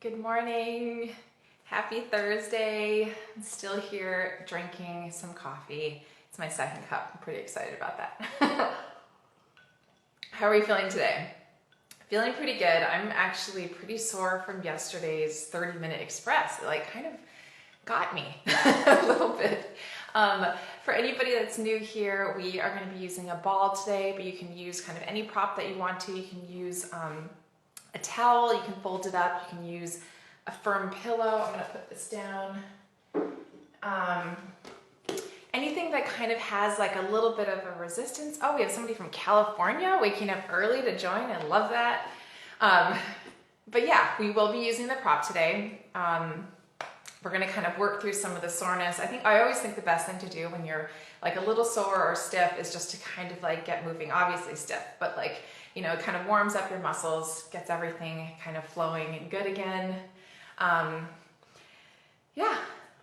Good morning. Happy Thursday. I'm still here drinking some coffee. It's my second cup. I'm pretty excited about that. How are you feeling today? Feeling pretty good. I'm actually pretty sore from yesterday's 30-minute express. It kind of got me a little bit. For anybody that's new here, we are going to be using a ball today, but you can use kind of any prop that you want to. You can use a towel, you can fold it up, you can use a firm pillow. I'm going to put this down. Anything that kind of has like a little bit of a resistance. Oh, we have somebody from California waking up early to join. I love that. But yeah, we will be using the prop today. We're going to kind of work through some of the soreness. I always think the best thing to do when you're like a little sore or stiff is just to kind of like get moving. Obviously stiff, but it kind of warms up your muscles, gets everything kind of flowing and good again. Yeah,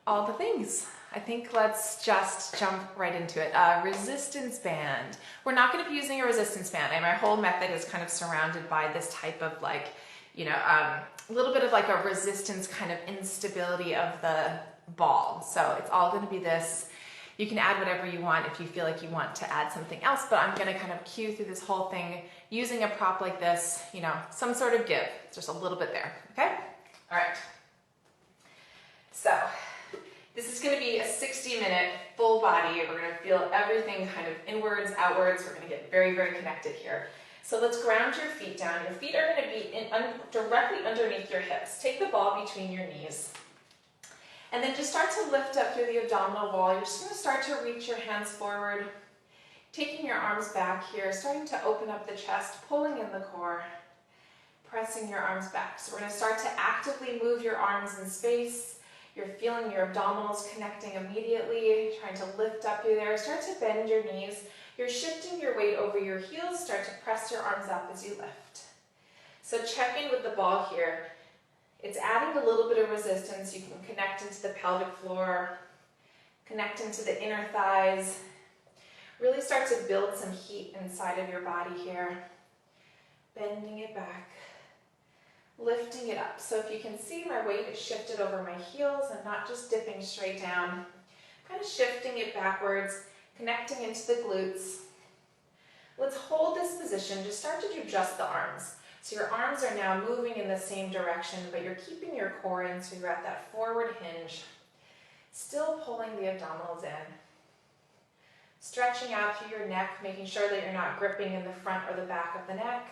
all the things. I think let's just jump right into it. Resistance band. We're not going to be using a resistance band. And my whole method is kind of surrounded by this type of a little bit of like a resistance kind of instability of the ball. So it's all going to be this. You can add whatever you want if you feel like you want to add something else, but I'm going to kind of cue through this whole thing using a prop like this, some sort of give, just a little bit there, okay? All right. So this is going to be a 60-minute full body. We're going to feel everything kind of inwards, outwards. We're going to get very, very connected here. So let's ground your feet down. Your feet are going to be directly underneath your hips. Take the ball between your knees. And then just start to lift up through the abdominal wall. You're just going to start to reach your hands forward, taking your arms back here, starting to open up the chest, pulling in the core, pressing your arms back. So we're going to start to actively move your arms in space. You're feeling your abdominals connecting immediately, trying to lift up through there. Start to bend your knees. You're shifting your weight over your heels. Start to press your arms up as you lift. So check in with the ball here. It's adding a little bit of resistance. You can connect into the pelvic floor, connect into the inner thighs. Really start to build some heat inside of your body here. Bending it back, lifting it up. So if you can see, my weight is shifted over my heels and not just dipping straight down. Kind of shifting it backwards, connecting into the glutes. Let's hold this position. Just start to do just the arms. So your arms are now moving in the same direction, but you're keeping your core in, so you're at that forward hinge. Still pulling the abdominals in. Stretching out through your neck, making sure that you're not gripping in the front or the back of the neck.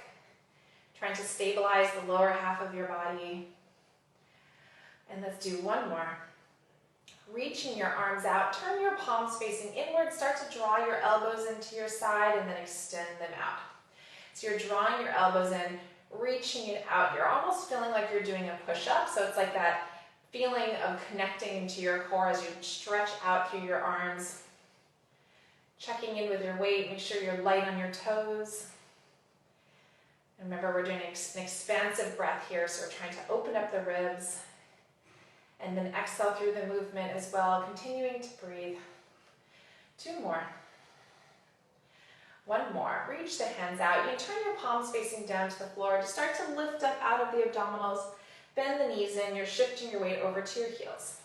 Trying to stabilize the lower half of your body. And let's do one more. Reaching your arms out, turn your palms facing inward, start to draw your elbows into your side and then extend them out. So you're drawing your elbows in, reaching it out. You're almost feeling like you're doing a push-up, so it's like that feeling of connecting into your core as you stretch out through your arms. Checking in with your weight, make sure you're light on your toes. And remember, we're doing an expansive breath here, so we're trying to open up the ribs. And then exhale through the movement as well, continuing to breathe. Two more. One more. Reach the hands out. You can turn your palms facing down to the floor. Just start to lift up out of the abdominals. Bend the knees in. You're shifting your weight over to your heels.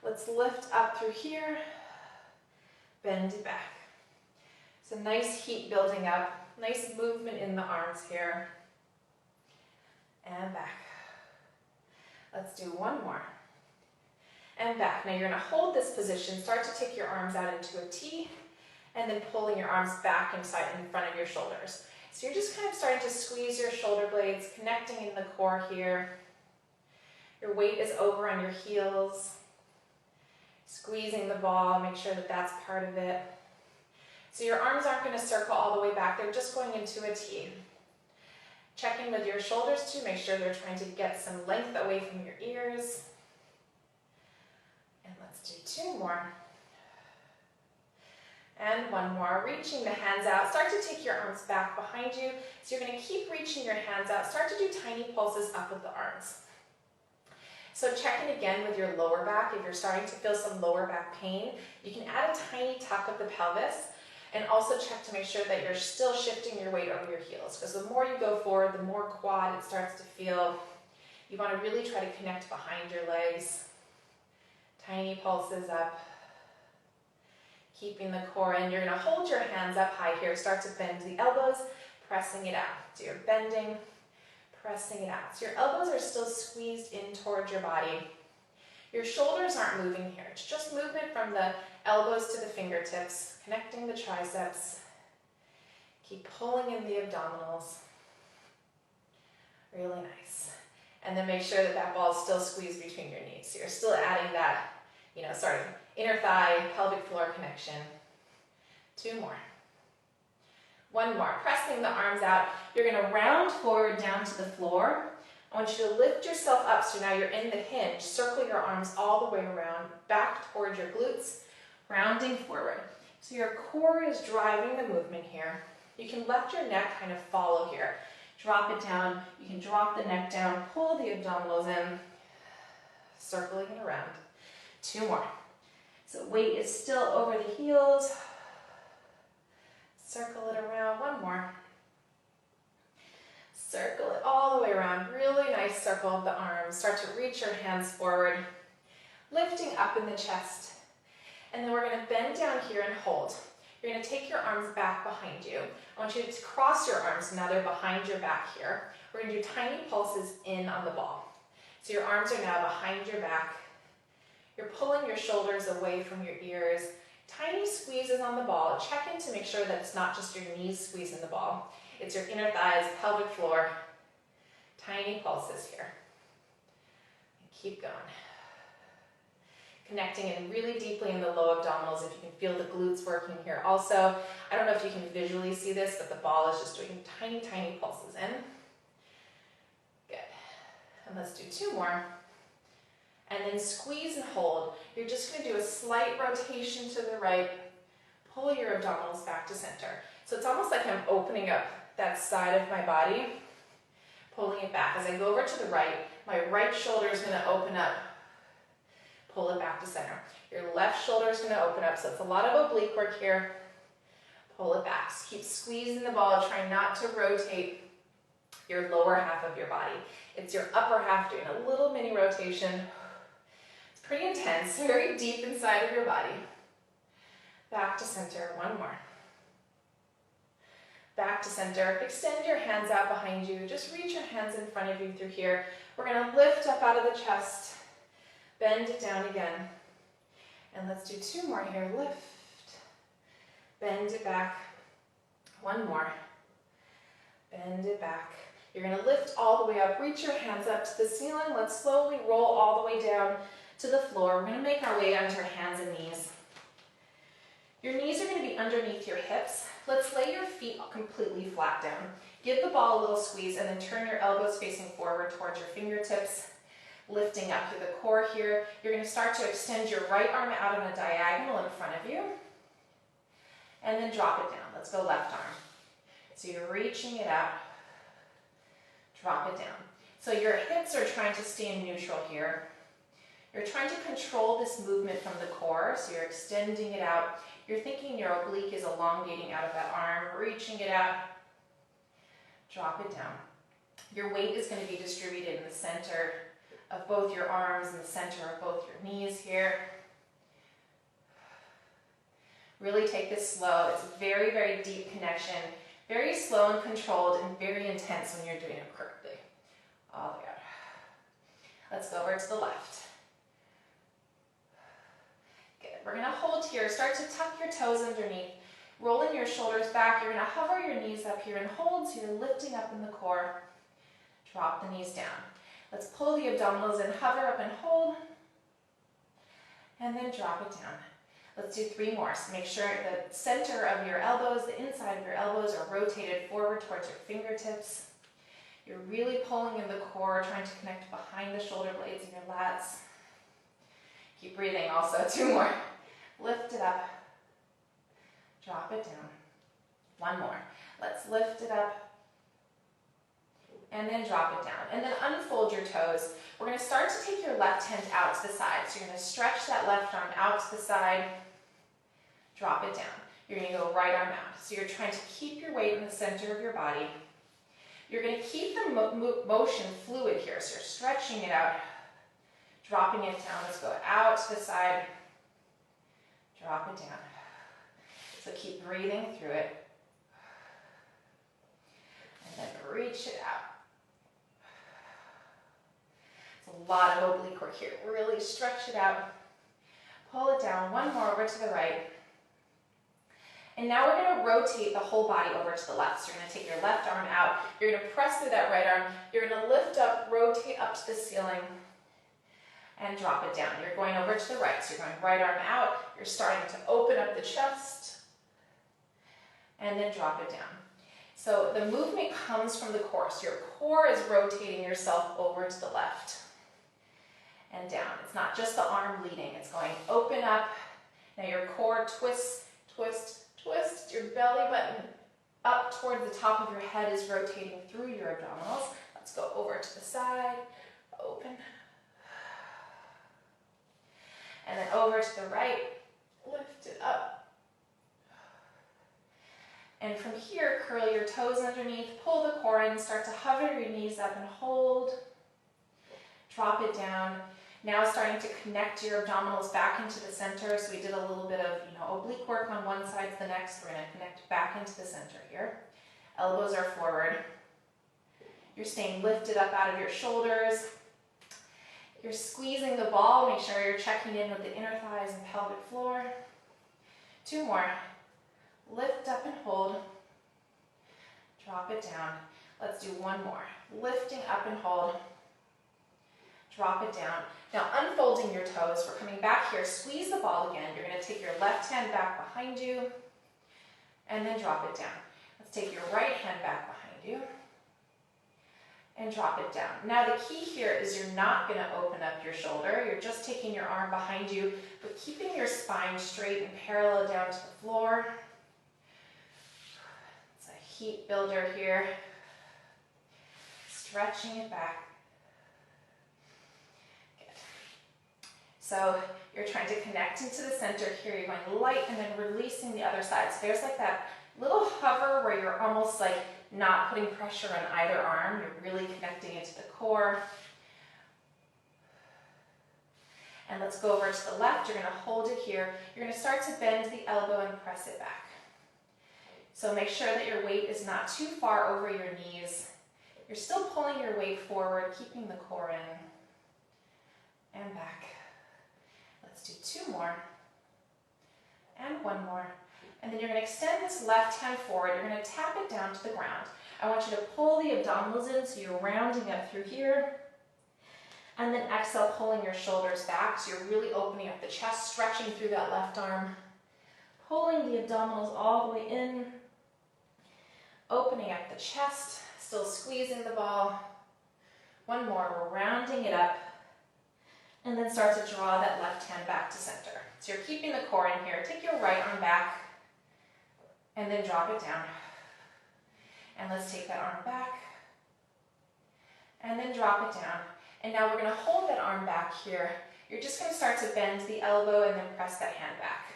Let's lift up through here. Bend it back. So nice heat building up. Nice movement in the arms here. And back. Let's do one more. And back. Now you're going to hold this position. Start to take your arms out into a T. And then pulling your arms back inside in front of your shoulders. So you're just kind of starting to squeeze your shoulder blades, connecting in the core here. Your weight is over on your heels. Squeezing the ball, make sure that that's part of it. So your arms aren't going to circle all the way back, they're just going into a T. Checking with your shoulders too, make sure they're trying to get some length away from your ears. And let's do two more. And one more, reaching the hands out. Start to take your arms back behind you. So you're going to keep reaching your hands out. Start to do tiny pulses up with the arms. So check in again with your lower back. If you're starting to feel some lower back pain, you can add a tiny tuck of the pelvis. And also check to make sure that you're still shifting your weight over your heels. Because the more you go forward, the more quad it starts to feel. You want to really try to connect behind your legs. Tiny pulses up. Keeping the core in. You're going to hold your hands up high here. Start to bend the elbows, pressing it out. So you're bending, pressing it out. So your elbows are still squeezed in towards your body. Your shoulders aren't moving here. It's just movement from the elbows to the fingertips, connecting the triceps. Keep pulling in the abdominals. Really nice. And then make sure that that ball is still squeezed between your knees. So you're still adding that, sort of inner thigh, pelvic floor connection. 2 more. 1 more. Pressing the arms out. You're going to round forward down to the floor. I want you to lift yourself up so now you're in the hinge. Circle your arms all the way around, back toward your glutes, rounding forward. So your core is driving the movement here. You can let your neck kind of follow here. Drop it down. You can drop the neck down, pull the abdominals in, circling it around. 2 more. So weight is still over the heels. Circle it around. 1 more. Circle it all the way around. Really nice circle of the arms. Start to reach your hands forward, lifting up in the chest. And then we're going to bend down here and hold. You're going to take your arms back behind you. I want you to cross your arms, now they're behind your back here. We're going to do tiny pulses in on the ball. So your arms are now behind your back. You're pulling your shoulders away from your ears. Tiny squeezes on the ball. Check in to make sure that it's not just your knees squeezing the ball. It's your inner thighs, pelvic floor. Tiny pulses here. And keep going. Connecting in really deeply in the low abdominals if you can feel the glutes working here. Also, I don't know if you can visually see this, but the ball is just doing tiny, tiny pulses in. Good. And let's do 2 more. And then squeeze and hold. You're just going to do a slight rotation to the right. Pull your abdominals back to center. So it's almost like I'm opening up that side of my body, pulling it back. As I go over to the right, my right shoulder is going to open up. Pull it back to center. Your left shoulder is going to open up, so it's a lot of oblique work here. Pull it back. Just keep squeezing the ball. Try not to rotate your lower half of your body. It's your upper half doing a little mini rotation. It's pretty intense, very deep inside of your body. Back to center. 1 more. Back to center. Extend your hands out behind you. Just reach your hands in front of you through here. We're going to lift up out of the chest. Bend it down again. And let's do 2 more here. Lift. Bend it back. 1 more. Bend it back. You're going to lift all the way up. Reach your hands up to the ceiling. Let's slowly roll all the way down to the floor. We're going to make our way onto our hands and knees. Your knees are going to be underneath your hips. Let's lay your feet completely flat down. Give the ball a little squeeze and then turn your elbows facing forward towards your fingertips. Lifting up through the core here. You're going to start to extend your right arm out on a diagonal in front of you. And then drop it down. Let's go left arm. So you're reaching it out. Drop it down. So your hips are trying to stay in neutral here. You're trying to control this movement from the core, so you're extending it out. You're thinking your oblique is elongating out of that arm, reaching it out. Drop it down. Your weight is going to be distributed in the center of both your arms and the center of both your knees here. Really take this slow. It's a very, very deep connection. Very slow and controlled and very intense when you're doing it correctly. All the way out. Let's go over to the left. Good. We're going to hold here. Start to tuck your toes underneath. Rolling your shoulders back. You're going to hover your knees up here and hold, so you're lifting up in the core. Drop the knees down. Let's pull the abdominals in, hover up and hold, and then drop it down. Let's do 3 more. So make sure the center of your elbows, the inside of your elbows are rotated forward towards your fingertips. You're really pulling in the core, trying to connect behind the shoulder blades and your lats. Keep breathing also. 2 more. Lift it up. Drop it down. 1 more. Let's lift it up. And then drop it down. And then unfold your toes. We're going to start to take your left hand out to the side. So you're going to stretch that left arm out to the side. Drop it down. You're going to go right arm out. So you're trying to keep your weight in the center of your body. You're going to keep the motion fluid here. So you're stretching it out, dropping it down. Let's go out to the side, drop it down. So keep breathing through it. And then reach it out. It's a lot of oblique work here. Really stretch it out. Pull it down. One more over to the right. And now we're going to rotate the whole body over to the left. So you're going to take your left arm out. You're going to press through that right arm. You're going to lift up, rotate up to the ceiling, and drop it down. You're going over to the right. So you're going right arm out. You're starting to open up the chest, and then drop it down. So the movement comes from the core. So your core is rotating yourself over to the left and down. It's not just the arm leading. It's going open up. Now your core twists, twist, twist. Your belly button up toward the top of your head is rotating through your abdominals. Let's go over to the side, open. And then over to the right, lift it up. And from here, curl your toes underneath, pull the core in, start to hover your knees up and hold. Drop it down. Now starting to connect your abdominals back into the center. So we did a little bit of oblique work on one side to the next. We're going to connect back into the center here. Elbows are forward. You're staying lifted up out of your shoulders. You're squeezing the ball. Make sure you're checking in with the inner thighs and pelvic floor. 2 more. Lift up and hold. Drop it down. Let's do 1 more. Lifting up and hold. Drop it down. Now unfolding your toes. We're coming back here. Squeeze the ball again. You're going to take your left hand back behind you and then drop it down. Let's take your right hand back behind you and drop it down. Now the key here is you're not going to open up your shoulder. You're just taking your arm behind you, but keeping your spine straight and parallel down to the floor. It's a heat builder here. Stretching it back. Good. So you're trying to connect into the center here. You're going light and then releasing the other side. So there's like that little hover where you're almost like not putting pressure on either arm. You're really connecting it to the core. And let's go over to the left. You're going to hold it here. You're going to start to bend the elbow and press it back. So make sure that your weight is not too far over your knees. You're still pulling your weight forward, keeping the core in and back. Let's do 2 more and 1 more. And then you're going to extend this left hand forward. You're going to tap it down to the ground. I want you to pull the abdominals in so you're rounding up through here. And then exhale, pulling your shoulders back. So you're really opening up the chest, stretching through that left arm. Pulling the abdominals all the way in. Opening up the chest, still squeezing the ball. 1 more, we're rounding it up. And then start to draw that left hand back to center. So you're keeping the core in here. Take your right arm back. And then drop it down. And let's take that arm back. And then drop it down. And now we're going to hold that arm back here. You're just going to start to bend the elbow and then press that hand back.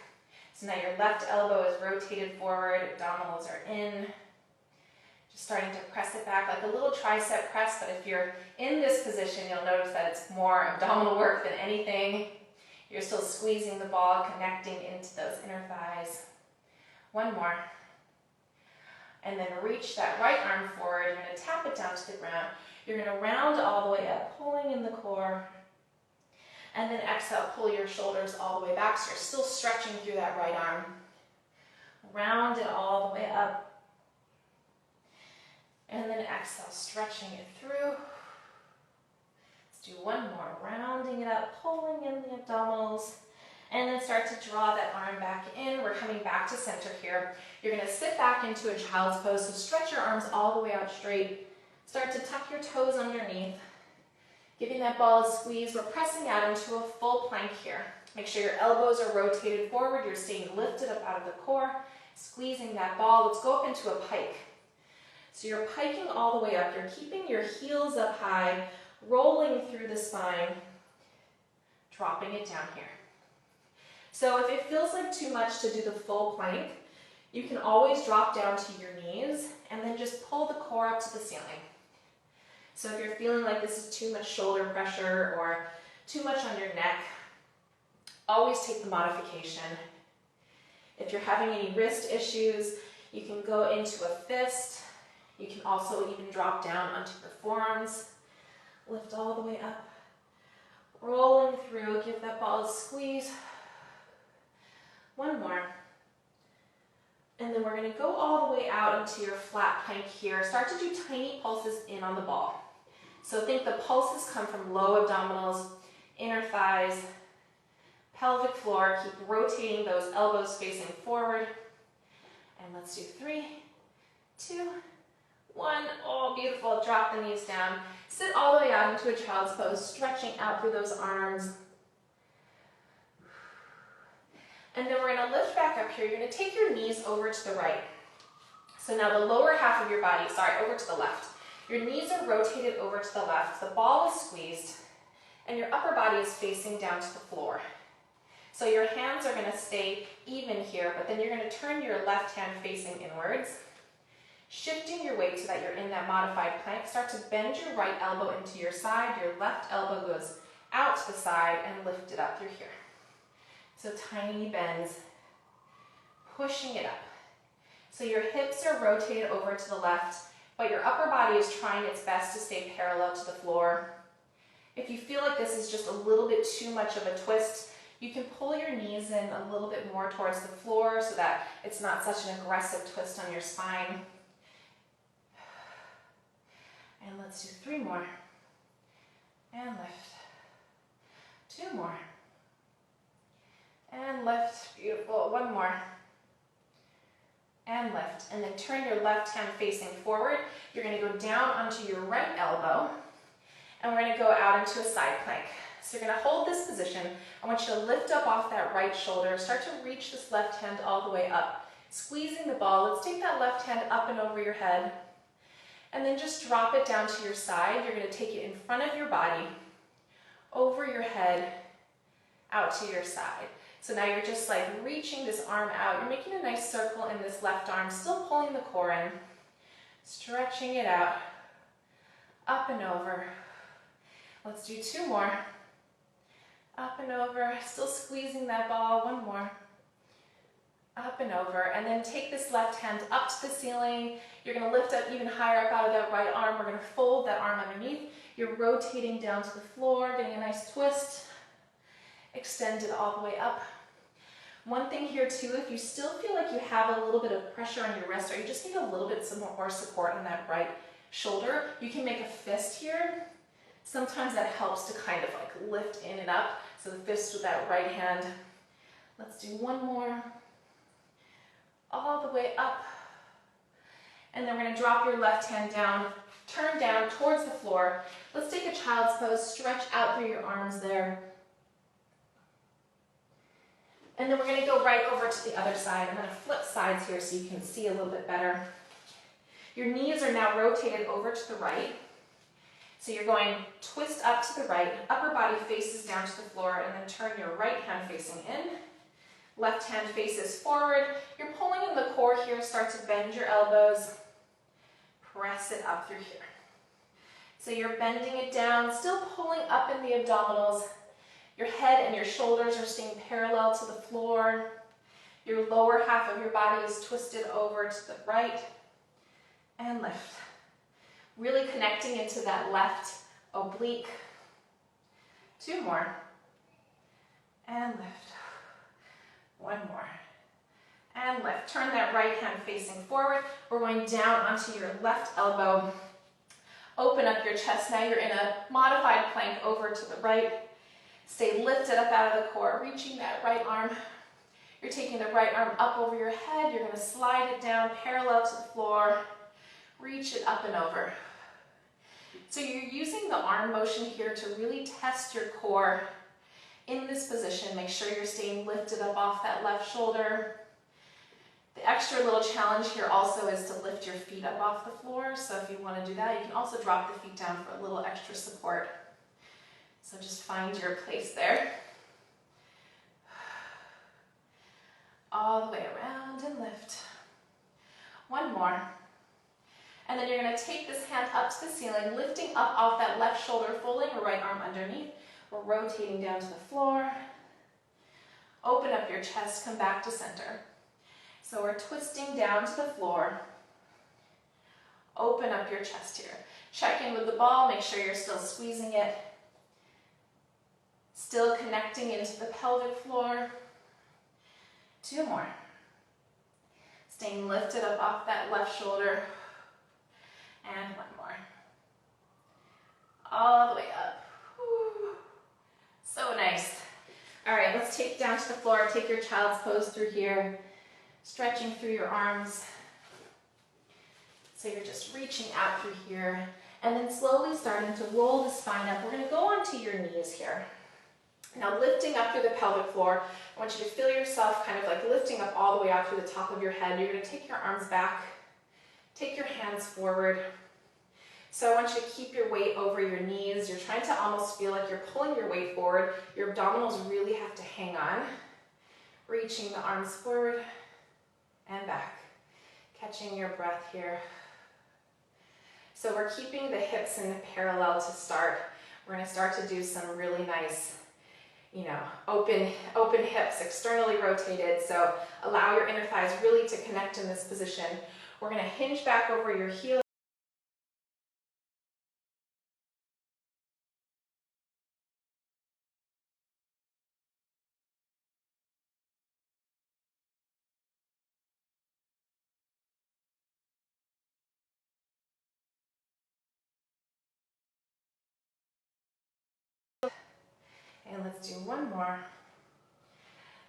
So now your left elbow is rotated forward, abdominals are in. Just starting to press it back like a little tricep press, but if you're in this position, you'll notice that it's more abdominal work than anything. You're still squeezing the ball, connecting into those inner thighs. 1 more. And then reach that right arm forward. You're going to tap it down to the ground. You're going to round all the way up, pulling in the core. And then exhale, pull your shoulders all the way back. So you're still stretching through that right arm. Round it all the way up. And then exhale, stretching it through. Let's do 1 more. Rounding it up, pulling in the abdominals. And then start to draw that arm back in. We're coming back to center here. You're going to sit back into a child's pose. So stretch your arms all the way out straight. Start to tuck your toes underneath. Giving that ball a squeeze. We're pressing out into a full plank here. Make sure your elbows are rotated forward. You're staying lifted up out of the core. Squeezing that ball. Let's go up into a pike. So you're piking all the way up. You're keeping your heels up high, rolling through the spine, dropping it down here. So if it feels like too much to do the full plank, You can always drop down to your knees and then just pull the core up to the ceiling. So if you're feeling like this is too much shoulder pressure or too much on your neck, always take the modification. If you're having any wrist issues, you can go into a fist. You can also even drop down onto your forearms. Lift all the way up. Rolling through, give that ball a squeeze. One more. And then we're going to go all the way out into your flat plank here. Start to do tiny pulses in on the ball. So think the pulses come from low abdominals, inner thighs, pelvic floor. Keep rotating those elbows facing forward. And let's do 3, 2, 1. Oh, beautiful. Drop the knees down. Sit all the way out into a child's pose, stretching out through those arms. And then we're going to lift back up here. You're going to take your knees over to the right. So now the lower half of your body, over to the left. Your knees are rotated over to the left. The ball is squeezed, and your upper body is facing down to the floor. So your hands are going to stay even here, but then you're going to turn your left hand facing inwards, shifting your weight so that you're in that modified plank. Start to bend your right elbow into your side. Your left elbow goes out to the side and lift it up through here. So tiny bends, pushing it up. So your hips are rotated over to the left, but your upper body is trying its best to stay parallel to the floor. If you feel like this is just a little bit too much of a twist, you can pull your knees in a little bit more towards the floor so that it's not such an aggressive twist on your spine. And let's do 3 more. And lift. 2 more. And lift. Beautiful. 1 more. And lift. And then turn your left hand facing forward. You're going to go down onto your right elbow. And we're going to go out into a side plank. So you're going to hold this position. I want you to lift up off that right shoulder. Start to reach this left hand all the way up. Squeezing the ball. Let's take that left hand up and over your head. And then just drop it down to your side. You're going to take it in front of your body, over your head, out to your side. So now you're just like reaching this arm out. You're making a nice circle in this left arm, still pulling the core in, stretching it out, up and over. Let's do 2 more. Up and over, still squeezing that ball. 1 more. Up and over, and then take this left hand up to the ceiling. You're going to lift up even higher up out of that right arm. We're going to fold that arm underneath. You're rotating down to the floor, getting a nice twist. Extend it all the way up. One thing here too, if you still feel like you have a little bit of pressure on your wrist, or you just need a little bit more support on that right shoulder, you can make a fist here. Sometimes that helps to kind of like lift in and up. So the fist with that right hand. Let's do 1 more. All the way up. And then we're going to drop your left hand down, turn down towards the floor. Let's take a child's pose, stretch out through your arms there. And then we're going to go right over to the other side. I'm going to flip sides here so you can see a little bit better. Your knees are now rotated over to the right. So you're going twist up to the right, upper body faces down to the floor, and then turn your right hand facing in. Left hand faces forward. You're pulling in the core here. Start to bend your elbows. Press it up through here. So you're bending it down, still pulling up in the abdominals. Your head and your shoulders are staying parallel to the floor. Your lower half of your body is twisted over to the right. And lift. Really connecting into that left oblique. 2 more. And lift. 1 more. And lift. Turn that right hand facing forward. We're going down onto your left elbow. Open up your chest. Now you're in a modified plank over to the right. Stay lifted up out of the core, reaching that right arm. You're taking the right arm up over your head. You're going to slide it down parallel to the floor. Reach it up and over. So you're using the arm motion here to really test your core. In this position, make sure you're staying lifted up off that left shoulder. The extra little challenge here also is to lift your feet up off the floor. So if you want to do that, you can also drop the feet down for a little extra support. So just find your place there. All the way around and lift. One more. And then you're going to take this hand up to the ceiling, lifting up off that left shoulder, folding your right arm underneath. We're rotating down to the floor. Open up your chest, come back to center. So we're twisting down to the floor. Open up your chest here. Check in with the ball, make sure you're still squeezing it. Still connecting into the pelvic floor. Two more. Staying lifted up off that left shoulder. And one more. All the way up. Whew. So nice. All right, let's take down to the floor. Take your child's pose through here. Stretching through your arms. So you're just reaching out through here. And then slowly starting to roll the spine up. We're going to go onto your knees here. Now lifting up through the pelvic floor. I want you to feel yourself kind of like lifting up all the way out through the top of your head. You're going to take your arms back. Take your hands forward. So I want you to keep your weight over your knees. You're trying to almost feel like you're pulling your weight forward. Your abdominals really have to hang on. Reaching the arms forward and back. Catching your breath here. So we're keeping the hips in parallel to start. We're going to start to do some really nice, open hips, externally rotated. So allow your inner thighs really to connect in this position. We're going to hinge back over your heel. And let's do one more.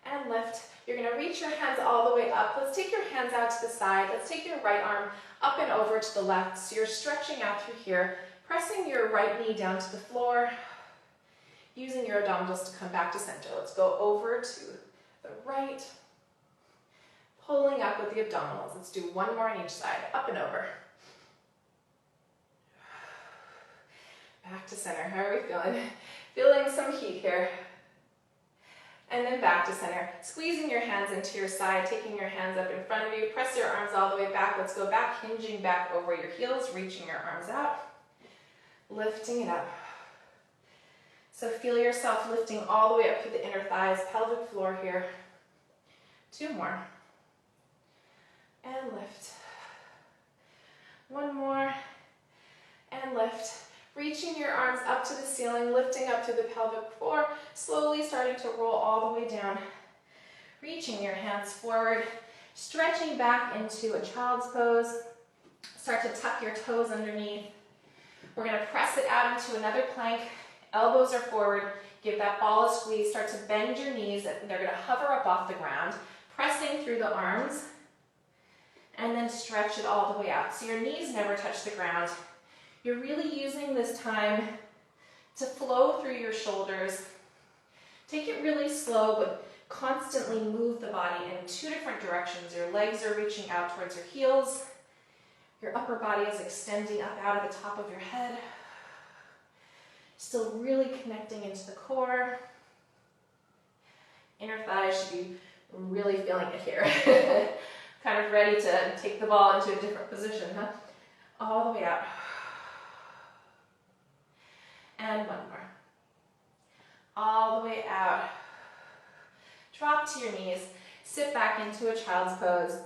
And lift. You're going to reach your hands all the way up. Let's take your hands out to the side. Let's take your right arm up and over to the left. So you're stretching out through here, pressing your right knee down to the floor, using your abdominals to come back to center. Let's go over to the right, pulling up with the abdominals. Let's do one more on each side, up and over. Back to center. How are we feeling? Feeling some heat here. And then back to center. Squeezing your hands into your side, taking your hands up in front of you. Press your arms all the way back. Let's go back, hinging back over your heels, reaching your arms out. Lifting it up. So feel yourself lifting all the way up through the inner thighs, pelvic floor here. Two more. And lift. One more. And lift. Reaching your arms up to the ceiling, lifting up to the pelvic floor, slowly starting to roll all the way down. Reaching your hands forward, stretching back into a child's pose. Start to tuck your toes underneath. We're going to press it out into another plank. Elbows are forward. Give that ball a squeeze. Start to bend your knees. They're going to hover up off the ground, pressing through the arms, and then stretch it all the way out. So your knees never touch the ground. You're really using this time to flow through your shoulders. Take it really slow, but constantly move the body in two different directions. Your legs are reaching out towards your heels. Your upper body is extending up out of the top of your head. Still really connecting into the core. Inner thighs should be really feeling it here. Kind of ready to take the ball into a different position, huh? All the way out. And one more. All the way out. Drop to your knees. Sit back into a child's pose.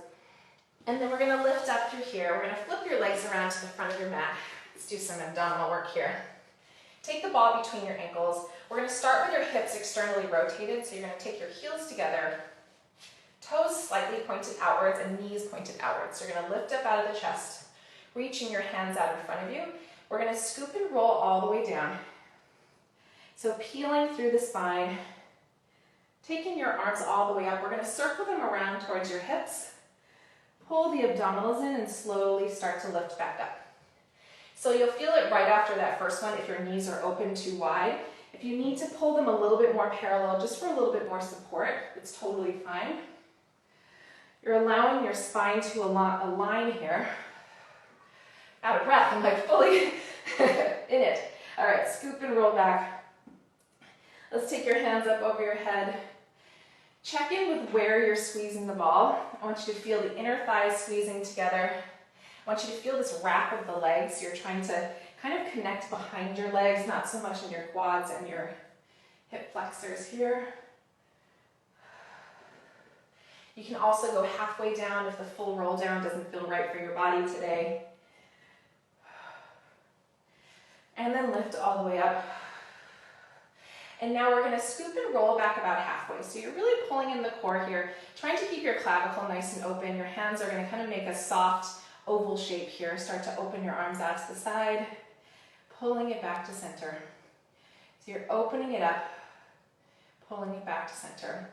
And then we're going to lift up through here. We're going to flip your legs around to the front of your mat. Let's do some abdominal work here. Take the ball between your ankles. We're going to start with your hips externally rotated. So you're going to take your heels together, toes slightly pointed outwards and knees pointed outwards. So you're going to lift up out of the chest, reaching your hands out in front of you. We're going to scoop and roll all the way down. So peeling through the spine, taking your arms all the way up. We're going to circle them around towards your hips. Pull the abdominals in and slowly start to lift back up. So you'll feel it right after that first one if your knees are open too wide. If you need to pull them a little bit more parallel just for a little bit more support, it's totally fine. You're allowing your spine to align here. Out of breath, I'm like fully in it. All right, scoop and roll back. Let's take your hands up over your head. Check in with where you're squeezing the ball. I want you to feel the inner thighs squeezing together. I want you to feel this wrap of the legs. You're trying to kind of connect behind your legs, not so much in your quads and your hip flexors here. You can also go halfway down if the full roll down doesn't feel right for your body today. And then lift all the way up. And now we're going to scoop and roll back about halfway. So you're really pulling in the core here, trying to keep your clavicle nice and open. Your hands are going to kind of make a soft oval shape here. Start to open your arms out to the side, pulling it back to center. So you're opening it up, pulling it back to center.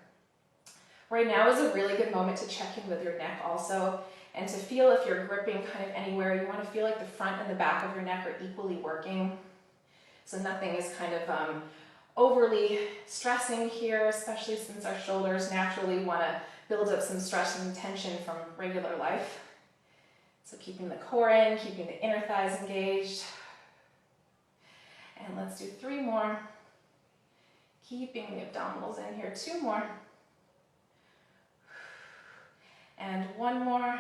Right now is a really good moment to check in with your neck also, and to feel if you're gripping kind of anywhere. You want to feel like the front and the back of your neck are equally working. So nothing is kind of overly stressing here, especially since our shoulders naturally want to build up some stress and tension from regular life. So keeping the core in, keeping the inner thighs engaged. And let's do 3 more. Keeping the abdominals in here, 2 more. And 1 more.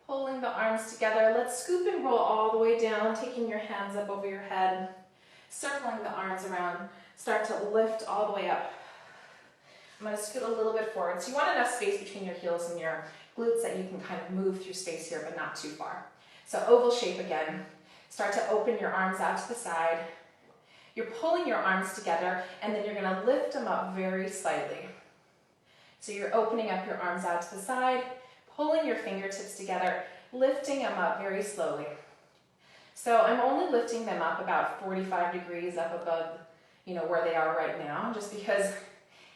Pulling the arms together. Let's scoop and roll all the way down, taking your hands up over your head, circling the arms around. Start to lift all the way up. I'm going to scoot a little bit forward. So you want enough space between your heels and your glutes that you can kind of move through space here, but not too far. So oval shape again. Start to open your arms out to the side. You're pulling your arms together, and then you're going to lift them up very slightly. So you're opening up your arms out to the side, pulling your fingertips together, lifting them up very slowly. So I'm only lifting them up about 45 degrees up above, where they are right now, just because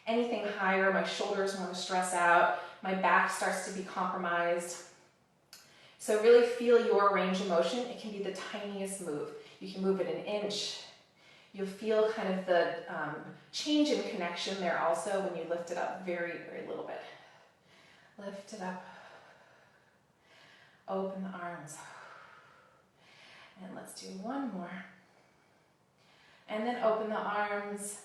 anything higher, my shoulders want to stress out, my back starts to be compromised. So really feel your range of motion. It can be the tiniest move. You can move it an inch. You'll feel kind of the change in connection there also when you lift it up very, very little bit. Lift it up. Open the arms. And let's do 1 more. And then open the arms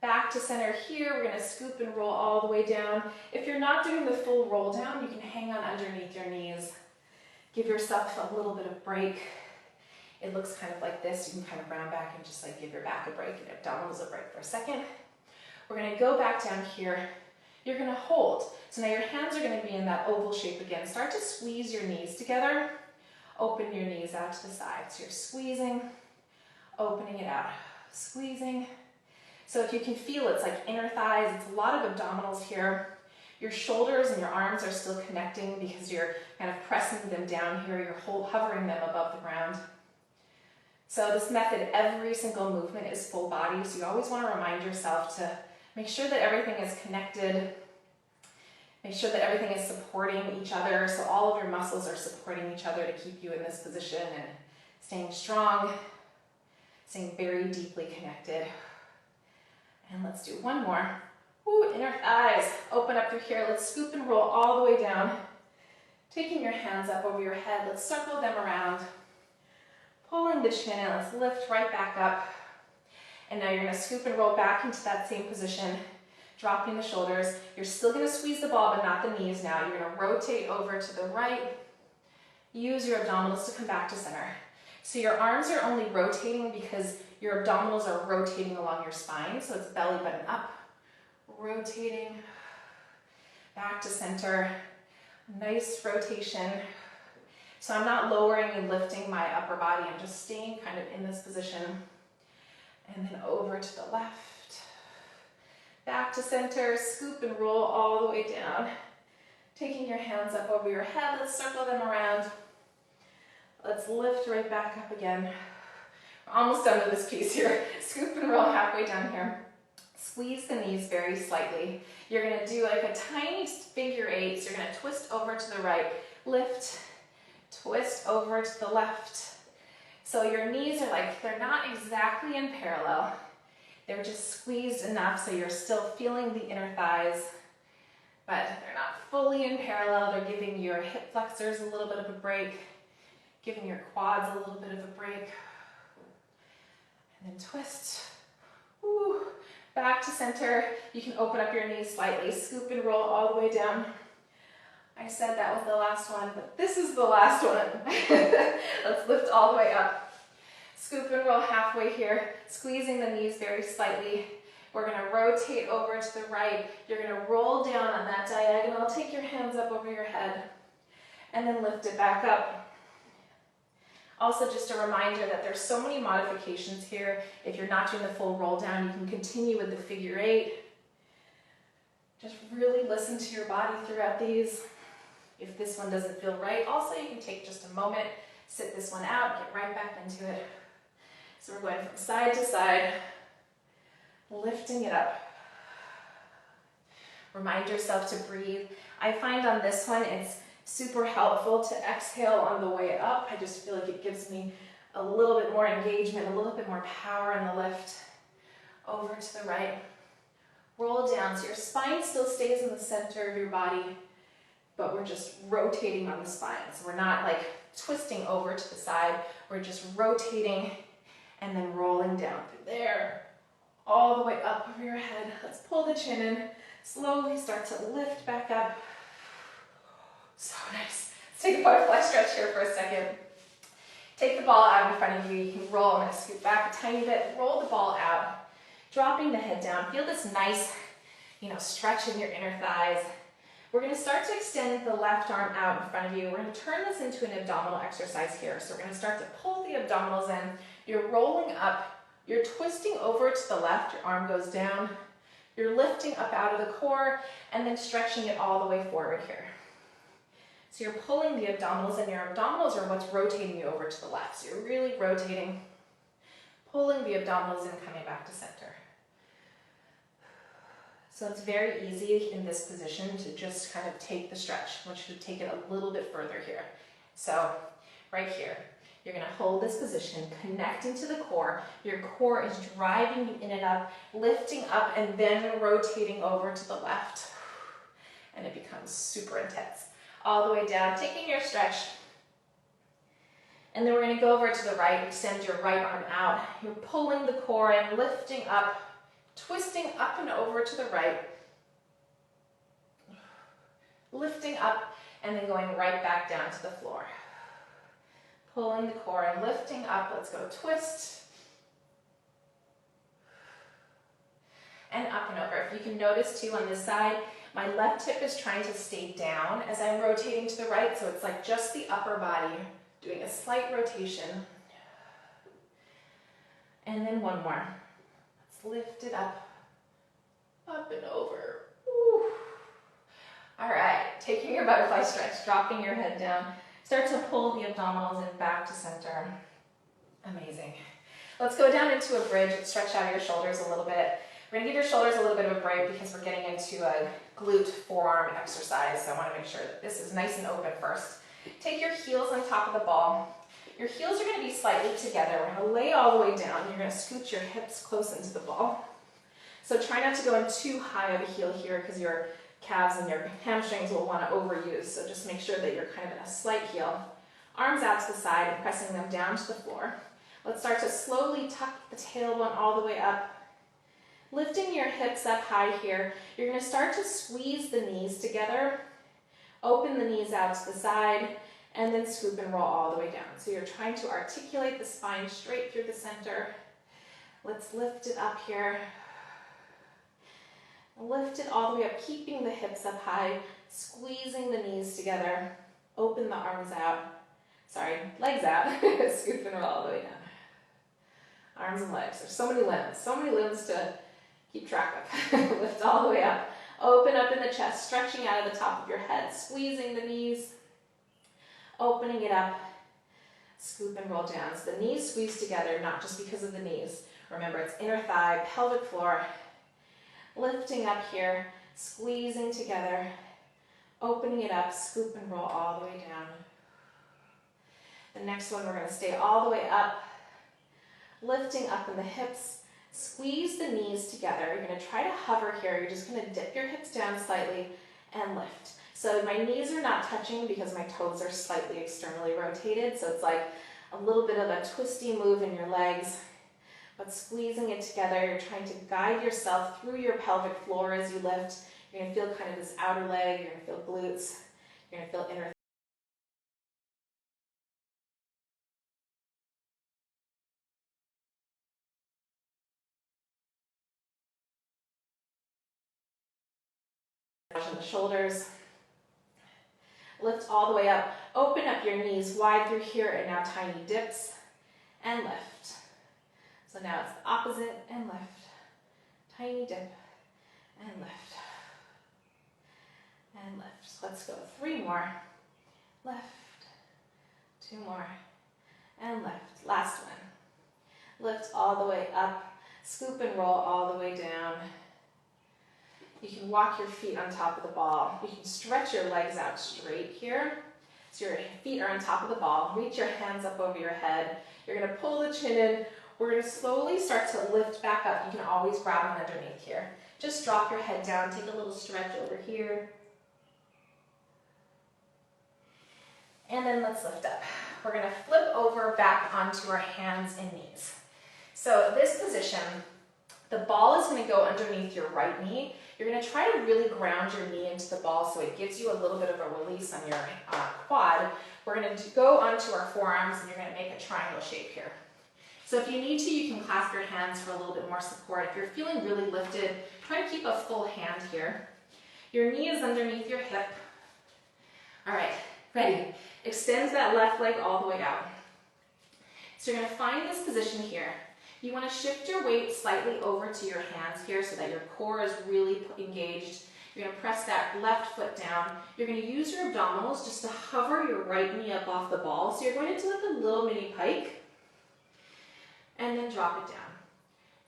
back to center here. We're going to scoop and roll all the way down. If you're not doing the full roll down, you can hang on underneath your knees. Give yourself a little bit of break. It looks kind of like this. You can kind of round back and just like give your back a break and abdominals a break for a second. We're going to go back down here. You're going to hold. So now your hands are going to be in that oval shape again. Start to squeeze your knees together. Open your knees out to the side. So you're squeezing, opening it out, squeezing. So if you can feel it's like inner thighs, it's a lot of abdominals here. Your shoulders and your arms are still connecting because you're kind of pressing them down here. You're hovering them above the ground. So this method, every single movement is full body. So you always want to remind yourself to make sure that everything is connected. Make sure that everything is supporting each other. So all of your muscles are supporting each other to keep you in this position and staying strong, staying very deeply connected. And let's do 1 more. Ooh, inner thighs. Open up through here. Let's scoop and roll all the way down. Taking your hands up over your head. Let's circle them around. Pulling the chin in. Let's lift right back up. And now you're going to scoop and roll back into that same position. Dropping the shoulders. You're still going to squeeze the ball, but not the knees now. You're going to rotate over to the right. Use your abdominals to come back to center. So your arms are only rotating because your abdominals are rotating along your spine. So it's belly button up. Rotating back to center. Nice rotation. So I'm not lowering and lifting my upper body. I'm just staying kind of in this position. And then over to the left. Back to center. Scoop and roll all the way down. Taking your hands up over your head. Let's circle them around. Let's lift right back up again. We're almost done with this piece here. Scoop and roll halfway down here. Squeeze the knees very slightly. You're going to do like a tiny figure 8. So you're going to twist over to the right. Lift. Twist over to the left. So your knees are like, they're not exactly in parallel. They're just squeezed enough so you're still feeling the inner thighs, but they're not fully in parallel. They're giving your hip flexors a little bit of a break, giving your quads a little bit of a break. And then twist. Ooh. Back to center. You can open up your knees slightly, scoop and roll all the way down. I said that was the last one, but this is the last one. Let's lift all the way up. Scoop and roll halfway here, squeezing the knees very slightly. We're gonna rotate over to the right. You're gonna roll down on that diagonal. Take your hands up over your head and then lift it back up. Also, just a reminder that there's so many modifications here. If you're not doing the full roll down, you can continue with the figure 8. Just really listen to your body throughout these. If this one doesn't feel right, also you can take just a moment, sit this one out, get right back into it. So we're going from side to side, lifting it up. Remind yourself to breathe. I find on this one, it's super helpful to exhale on the way up. I just feel like it gives me a little bit more engagement, a little bit more power in the lift. Over to the right. Roll down so your spine still stays in the center of your body, but we're just rotating on the spine. So we're not like twisting over to the side. We're just rotating and then rolling down through there, all the way up over your head. Let's pull the chin in. Slowly start to lift back up. So nice. Let's take a butterfly stretch here for a second. Take the ball out in front of you. You can roll. I'm going to scoot back a tiny bit. Roll the ball out. Dropping the head down. Feel this nice, stretch in your inner thighs. We're going to start to extend the left arm out in front of you. We're going to turn this into an abdominal exercise here. So we're going to start to pull the abdominals in. You're rolling up. You're twisting over to the left. Your arm goes down. You're lifting up out of the core and then stretching it all the way forward here. So you're pulling the abdominals, and your abdominals are what's rotating you over to the left. So you're really rotating, pulling the abdominals in, coming back to center. So it's very easy in this position to just kind of take the stretch. I want you to take it a little bit further here. So right here, you're going to hold this position, connecting to the core. Your core is driving you in and up, lifting up, and then rotating over to the left. And it becomes super intense. All the way down, taking your stretch. And then we're going to go over to the right, extend your right arm out. You're pulling the core in, lifting up, twisting up and over to the right. Lifting up, and then going right back down to the floor. Pulling the core and lifting up. Let's go twist. And up and over. If you can notice too on this side, my left hip is trying to stay down as I'm rotating to the right, so it's like just the upper body doing a slight rotation. And then one more. Let's lift it up and over. Woo. All right, taking your butterfly stretch, dropping your head down. Start to pull the abdominals in back to center. Amazing. Let's go down into a bridge. Let's stretch out your shoulders a little bit. We're going to give your shoulders a little bit of a break because we're getting into a glute forearm exercise. So I want to make sure that this is nice and open first. Take your heels on top of the ball. Your heels are going to be slightly together. We're going to lay all the way down. You're going to scoot your hips close into the ball. So try not to go in too high of a heel here because your calves and your hamstrings will want to overuse. So just make sure that you're kind of in a slight heel. Arms out to the side and pressing them down to the floor. Let's start to slowly tuck the tailbone all the way up. Lifting your hips up high here, you're going to start to squeeze the knees together, open the knees out to the side, and then scoop and roll all the way down. So you're trying to articulate the spine straight through the center. Let's lift it up here. Lift it all the way up, keeping the hips up high, squeezing the knees together, open the arms out, legs out, scoop and roll all the way down. Arms and legs, there's so many limbs to keep track of. Lift all the way up. Open up in the chest, stretching out of the top of your head, squeezing the knees, opening it up, scoop and roll down. So the knees squeeze together, not just because of the knees. Remember, it's inner thigh, pelvic floor. Lifting up here, squeezing together, opening it up, scoop and roll all the way down. The next one, we're going to stay all the way up, lifting up in the hips. Squeeze the knees together. You're going to try to hover here. You're just going to dip your hips down slightly and lift. So my knees are not touching because my toes are slightly externally rotated. So it's like a little bit of a twisty move in your legs. but squeezing it together. You're trying to guide yourself through your pelvic floor as you lift. You're going to feel kind of this outer leg. You're going to feel glutes. You're going to feel inner in the shoulders. Lift all the way up. Open up your knees wide through here, and now tiny dips and lift. So now it's the opposite and lift. Tiny dip and lift. And lift. So let's go 3 more. Lift. 2 more. And lift. Last one. Lift all the way up. Scoop and roll all the way down. You can walk your feet on top of the ball. You can stretch your legs out straight here. So your feet are on top of the ball. Reach your hands up over your head. You're going to pull the chin in. We're going to slowly start to lift back up. You can always grab on underneath here. Just drop your head down. Take a little stretch over here. And then let's lift up. We're going to flip over back onto our hands and knees. So this position, the ball is going to go underneath your right knee. You're going to try to really ground your knee into the ball so it gives you a little bit of a release on your quad. We're going to go onto our forearms and you're going to make a triangle shape here. So if you need to, you can clasp your hands for a little bit more support. If you're feeling really lifted, try to keep a full hand here. Your knee is underneath your hip. All right, ready. Extend that left leg all the way out. So you're going to find this position here. You want to shift your weight slightly over to your hands here so that your core is really engaged. You're going to press that left foot down. You're going to use your abdominals just to hover your right knee up off the ball. So you're going into like a little mini pike and then drop it down.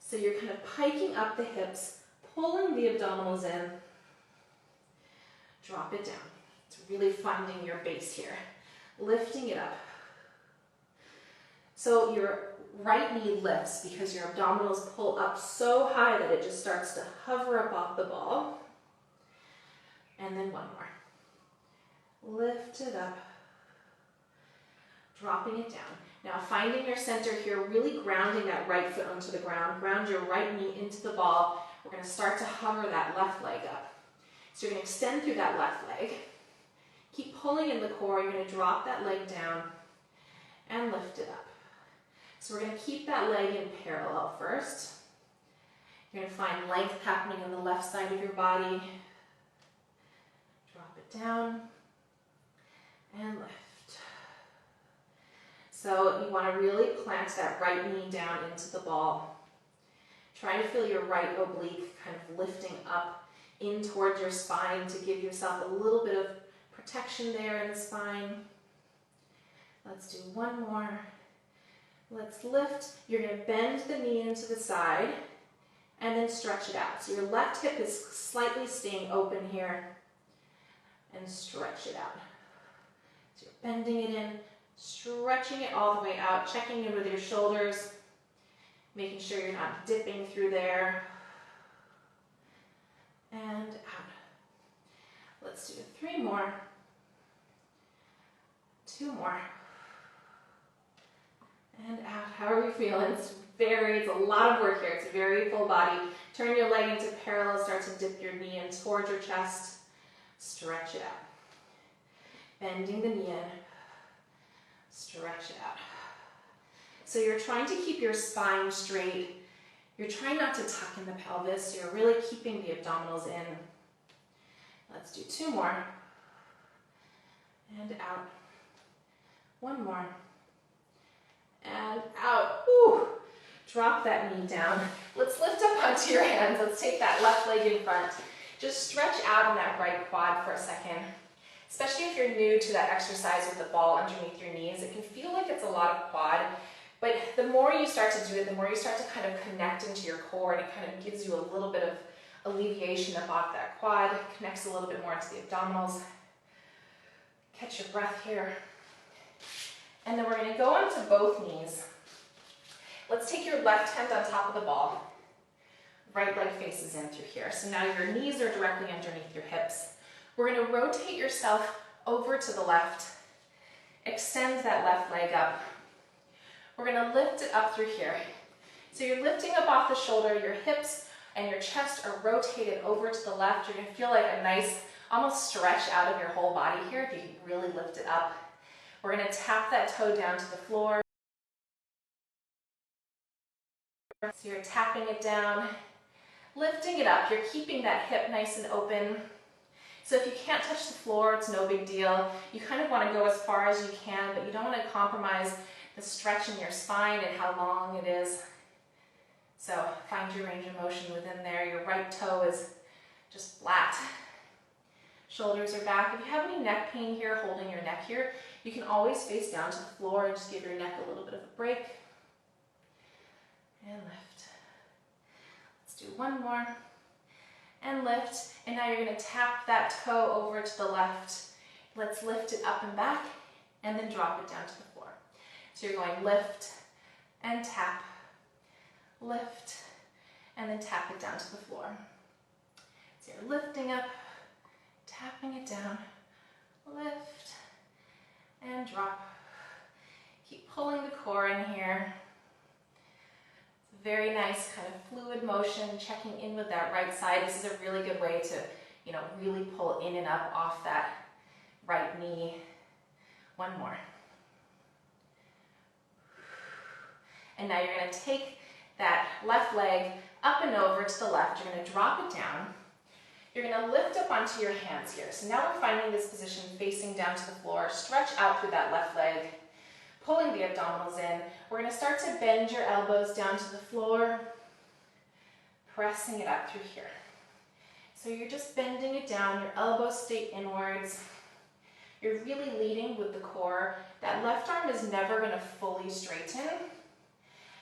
So you're kind of piking up the hips, pulling the abdominals in, drop it down. It's really finding your base here, lifting it up. So your right knee lifts because your abdominals pull up so high that it just starts to hover above the ball. And then 1 more. Lift it up, dropping it down. Now finding your center here, really grounding that right foot onto the ground. Ground your right knee into the ball. We're going to start to hover that left leg up. So you're going to extend through that left leg. Keep pulling in the core. You're going to drop that leg down and lift it up. So we're going to keep that leg in parallel first. You're going to find length happening on the left side of your body. Drop it down and lift. So you want to really plant that right knee down into the ball. Try to feel your right oblique kind of lifting up in towards your spine to give yourself a little bit of protection there in the spine. Let's do 1 more. Let's lift. You're going to bend the knee into the side and then stretch it out. So your left hip is slightly staying open here and stretch it out. So you're bending it in, stretching it all the way out, checking in with your shoulders, making sure you're not dipping through there. And out. Let's do 3 more. 2 more. And out. How are we feeling? It's a lot of work here. It's very full body. Turn your leg into parallel. Start to dip your knee in towards your chest. Stretch it out. Bending the knee in. Stretch it out. So you're trying to keep your spine straight. You're trying not to tuck in the pelvis. So you're really keeping the abdominals in. Let's do 2 more. And out. 1 more. And out. Woo. Drop that knee down. Let's lift up onto your hands. Let's take that left leg in front. Just stretch out on that right quad for a second. Especially if you're new to that exercise with the ball underneath your knees, it can feel like it's a lot of quad. But the more you start to do it, the more you start to kind of connect into your core, and it kind of gives you a little bit of alleviation up off that quad, connects a little bit more into the abdominals. Catch your breath here. And then we're going to go onto both knees. Let's take your left hand on top of the ball. Right leg faces in through here. So now your knees are directly underneath your hips. We're going to rotate yourself over to the left. Extend that left leg up. We're going to lift it up through here. So you're lifting up off the shoulder, your hips and your chest are rotated over to the left. You're gonna feel like a nice, almost stretch out of your whole body here if you can really lift it up. We're gonna tap that toe down to the floor. So you're tapping it down, lifting it up. You're keeping that hip nice and open. So if you can't touch the floor, it's no big deal. You kind of want to go as far as you can, but you don't want to compromise the stretch in your spine and how long it is. So find your range of motion within there. Your right toe is just flat. Shoulders are back. If you have any neck pain here, holding your neck here, you can always face down to the floor and just give your neck a little bit of a break. And lift. Let's do one more. And lift. And now you're going to tap that toe over to the left. Let's lift it up and back, and then drop it down to the floor. So you're going lift and tap, lift, and then tap it down to the floor. So you're lifting up, tapping it down, lift, and drop. Keep pulling the core in here. It's a very nice kind of fluid motion, checking in with that right side. This is a really good way to, really pull in and up off that right knee. One more. And now you're going to take that left leg up and over to the left. You're going to drop it down. You're going to lift up onto your hands here. So now we're finding this position facing down to the floor. Stretch out through that left leg, pulling the abdominals in. We're going to start to bend your elbows down to the floor, pressing it up through here. So you're just bending it down. Your elbows stay inwards. You're really leading with the core. That left arm is never going to fully straighten.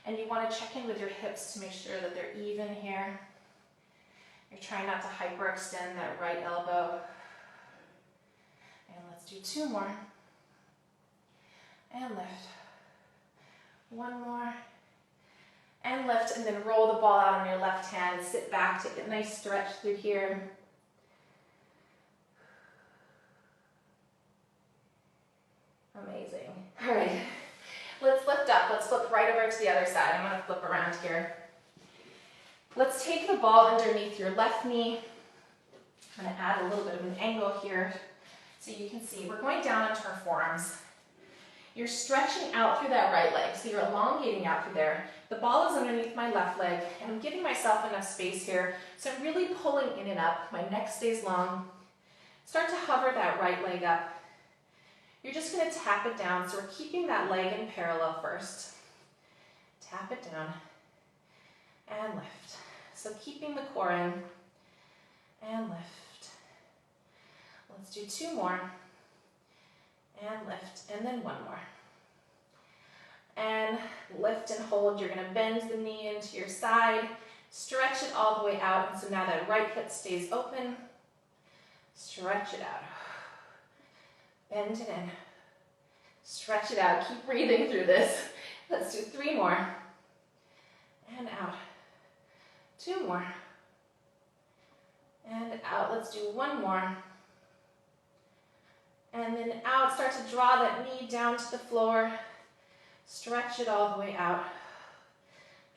And you want to check in with your hips to make sure that they're even here. You're trying not to hyperextend that right elbow. And let's do two more. And lift. One more. And lift, and then roll the ball out on your left hand. Sit back, take a nice stretch through here. Amazing. All right. Let's lift up. Let's flip right over to the other side. I'm going to flip around here. Let's take the ball underneath your left knee. I'm going to add a little bit of an angle here so you can see. We're going down onto our forearms. You're stretching out through that right leg, so you're elongating out through there. The ball is underneath my left leg, and I'm giving myself enough space here, so I'm really pulling in and up. My neck stays long. Start to hover that right leg up. You're just going to tap it down, so we're keeping that leg in parallel first. Tap it down and lift. So keeping the core in and lift. Let's do two more and lift, and then one more. And lift and hold. You're going to bend the knee into your side, stretch it all the way out, and so now that right hip stays open. Stretch it out. Bend it in. Stretch it out. Keep breathing through this. Let's do three more. And out. Two more. And out. Let's do one more. And then out. Start to draw that knee down to the floor. Stretch it all the way out.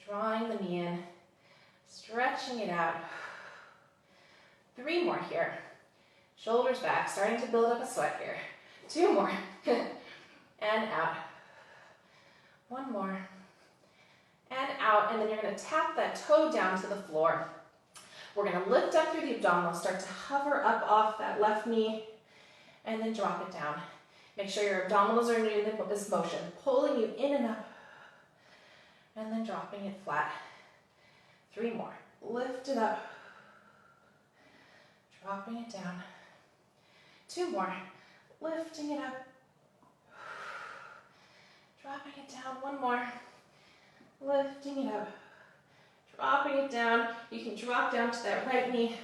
Drawing the knee in. Stretching it out. Three more here. Shoulders back. Starting to build up a sweat here. Two more. And out. One more. And out. And then you're going to tap that toe down to the floor. We're going to lift up through the abdominals. Start to hover up off that left knee. And then drop it down. Make sure your abdominals are in this motion. Pulling you in and up. And then dropping it flat. Three more. Lift it up. Dropping it down. Two more. Lifting it up. Dropping it down. One more. Lifting it up. Dropping it down. You can drop down to that right knee.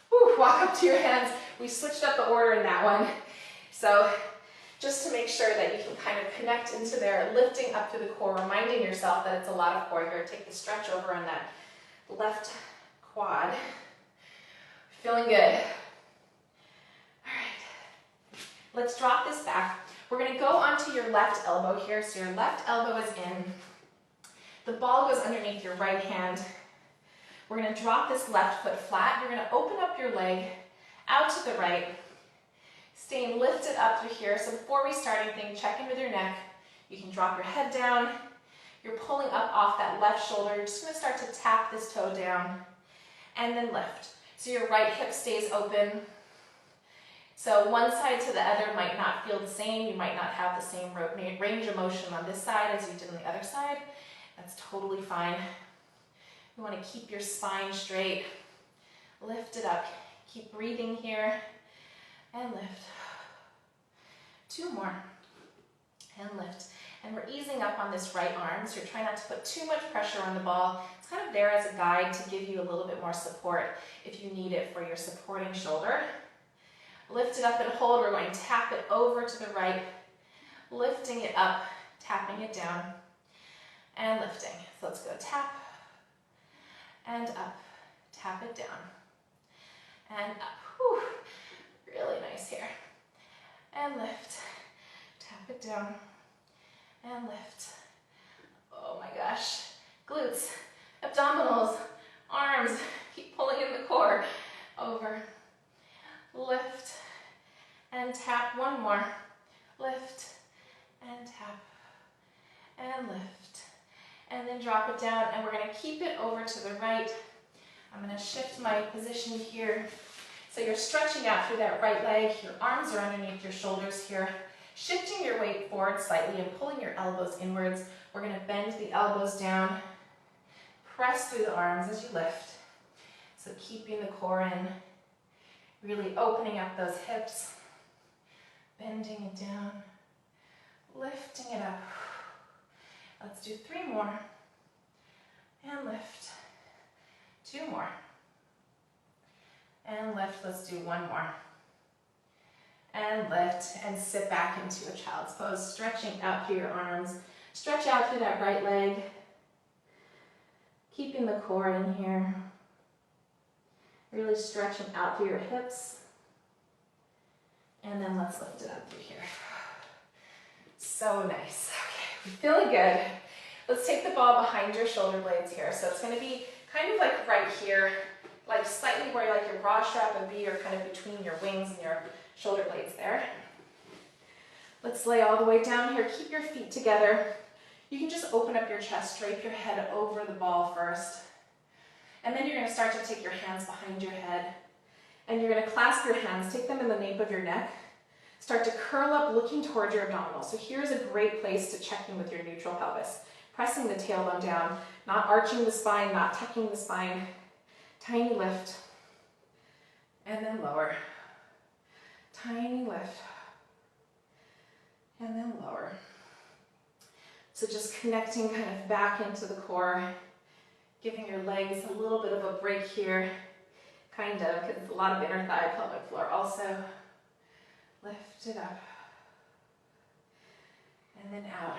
Whew, walk up to your hands. We switched up the order in that one. So just to make sure that you can kind of connect into there, lifting up through the core, reminding yourself that it's a lot of core here. Take the stretch over on that left quad. Feeling good. Let's drop this back. We're going to go onto your left elbow here. So your left elbow is in. The ball goes underneath your right hand. We're going to drop this left foot flat. You're going to open up your leg out to the right, staying lifted up through here. So before we start anything, check in with your neck. You can drop your head down. You're pulling up off that left shoulder. You're just going to start to tap this toe down and then lift. So your right hip stays open. So one side to the other might not feel the same. You might not have the same range of motion on this side as you did on the other side. That's totally fine. You want to keep your spine straight. Lift it up. Keep breathing here. And lift. 2 more. And lift. And we're easing up on this right arm, so you're trying not to put too much pressure on the ball. It's kind of there as a guide to give you a little bit more support if you need it for your supporting shoulder. Lift it up and hold. We're going to tap it over to the right, lifting it up, tapping it down, and lifting. So let's go tap and up, tap it down, and up. Whew. Really nice here. And lift, tap it down, and lift. Oh my gosh. Glutes, abdominals, arms. Keep pulling in the core. Over. Lift and tap. 1 more. Lift and tap and lift. And then drop it down, and we're going to keep it over to the right. I'm going to shift my position here. So you're stretching out through that right leg. Your arms are underneath your shoulders here. Shifting your weight forward slightly and pulling your elbows inwards. We're going to bend the elbows down. Press through the arms as you lift. So keeping the core in. Really opening up those hips. Bending it down. Lifting it up. Let's do 3 more. And lift. 2 more. And lift. Let's do 1 more. And lift and sit back into a child's pose, stretching out through your arms. Stretch out through that right leg. Keeping the core in here. Really stretching out through your hips. And then let's lift it up through here. So nice. Okay, we're feeling good. Let's take the ball behind your shoulder blades here. So it's going to be kind of like right here, like slightly where like your bra strap would be, or kind of between your wings and your shoulder blades there. Let's lay all the way down here. Keep your feet together. You can just open up your chest, drape your head over the ball first. And then you're going to start to take your hands behind your head. And you're going to clasp your hands, take them in the nape of your neck. Start to curl up, looking towards your abdominals. So here's a great place to check in with your neutral pelvis. Pressing the tailbone down, not arching the spine, not tucking the spine. Tiny lift. And then lower. Tiny lift, and then lower. So just connecting kind of back into the core, giving your legs a little bit of a break here, kind of, because it's a lot of inner thigh, pelvic floor also. Lift it up, and then out.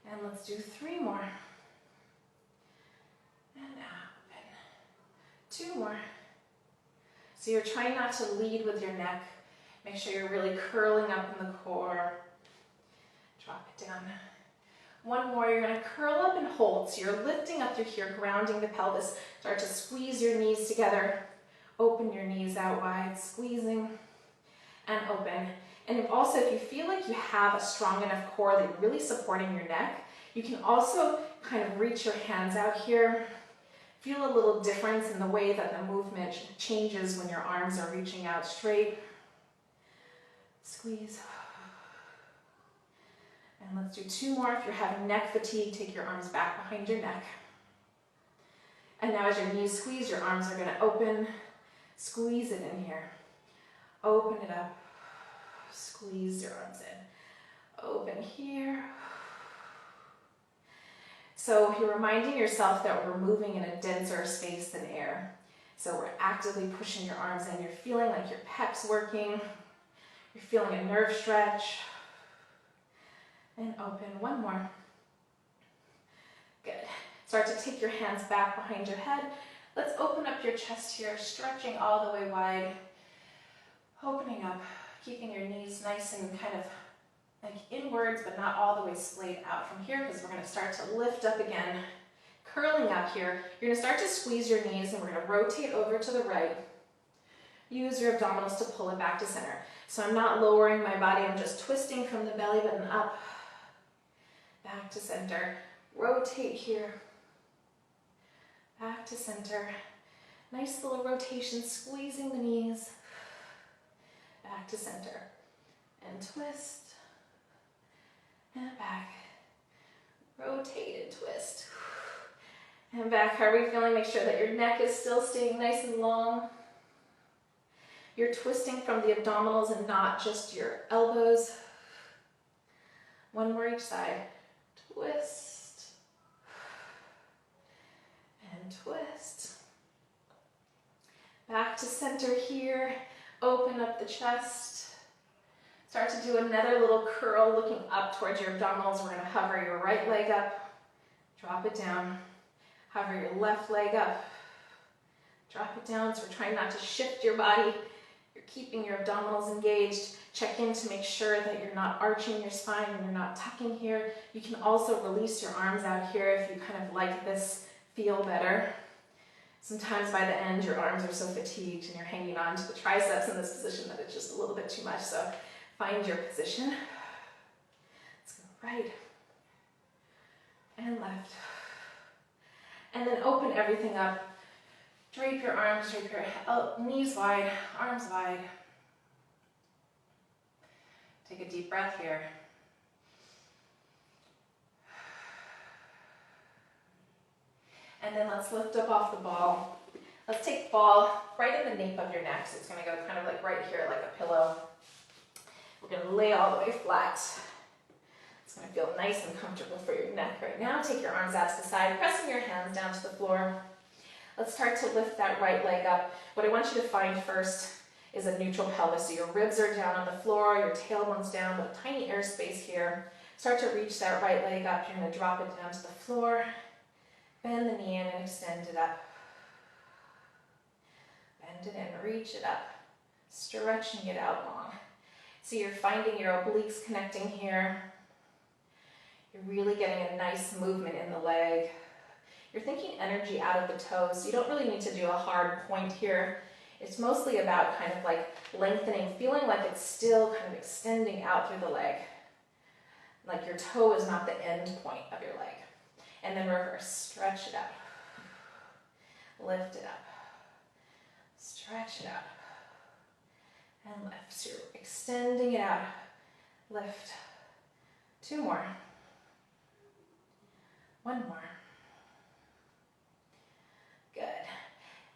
And let's do 3 more. And out, and 2 more. So you're trying not to lead with your neck. Make sure you're really curling up in the core. Drop it down. 1 more, you're going to curl up and hold. So you're lifting up through here, grounding the pelvis. Start to squeeze your knees together. Open your knees out wide, squeezing and open. And if you feel like you have a strong enough core that you're really supporting your neck, you can also kind of reach your hands out here. Feel a little difference in the way that the movement changes when your arms are reaching out straight. Squeeze. And let's do 2 more. If you're having neck fatigue, take your arms back behind your neck. And now as your knees squeeze, your arms are going to open. Squeeze it in here. Open it up. Squeeze your arms in. Open here. So you're reminding yourself that we're moving in a denser space than air. So we're actively pushing your arms in. You're feeling like your pecs working. You're feeling a nerve stretch. And open. 1 more. Good. Start to take your hands back behind your head. Let's open up your chest here, stretching all the way wide. Opening up, keeping your knees nice and kind of like inwards, but not all the way splayed out from here, because we're going to start to lift up again, curling up here. You're going to start to squeeze your knees, and we're going to rotate over to the right. Use your abdominals to pull it back to center. So I'm not lowering my body, I'm just twisting from the belly button up, back to center. Rotate here, back to center. Nice little rotation, squeezing the knees, back to center. And twist, and back. Rotate and twist. And back. How are we feeling? Make sure that your neck is still staying nice and long. You're twisting from the abdominals and not just your elbows. One more each side. Twist. And twist. Back to center here. Open up the chest. Start to do another little curl looking up towards your abdominals. We're going to hover your right leg up. Drop it down. Hover your left leg up. Drop it down. So we're trying not to shift your body. You're keeping your abdominals engaged. Check in to make sure that you're not arching your spine and you're not tucking here. You can also release your arms out here if you kind of like this feel better. Sometimes by the end, your arms are so fatigued and you're hanging on to the triceps in this position that it's just a little bit too much. So find your position. Let's go right and left. And then open everything up. Drape your arms, drape your knees wide, arms wide. Take a deep breath here. And then let's lift up off the ball. Let's take the ball right in the nape of your neck. So it's going to go kind of like right here, like a pillow. We're going to lay all the way flat. It's going to feel nice and comfortable for your neck right now. Take your arms out to the side, pressing your hands down to the floor. Let's start to lift that right leg up. What I want you to find first is a neutral pelvis. So your ribs are down on the floor, your tailbone's down, but tiny air space here. Start to reach that right leg up. You're going to drop it down to the floor. Bend the knee in and extend it up. Bend it in, reach it up. Stretching it out long. So you're finding your obliques connecting here. You're really getting a nice movement in the leg. You're thinking energy out of the toes. You don't really need to do a hard point here. It's mostly about kind of like lengthening, feeling like it's still kind of extending out through the leg. Like your toe is not the end point of your leg. And then reverse, stretch it up. Lift it up. Stretch it up. And lift. So you're extending it out. Lift. Two more. One more. Good.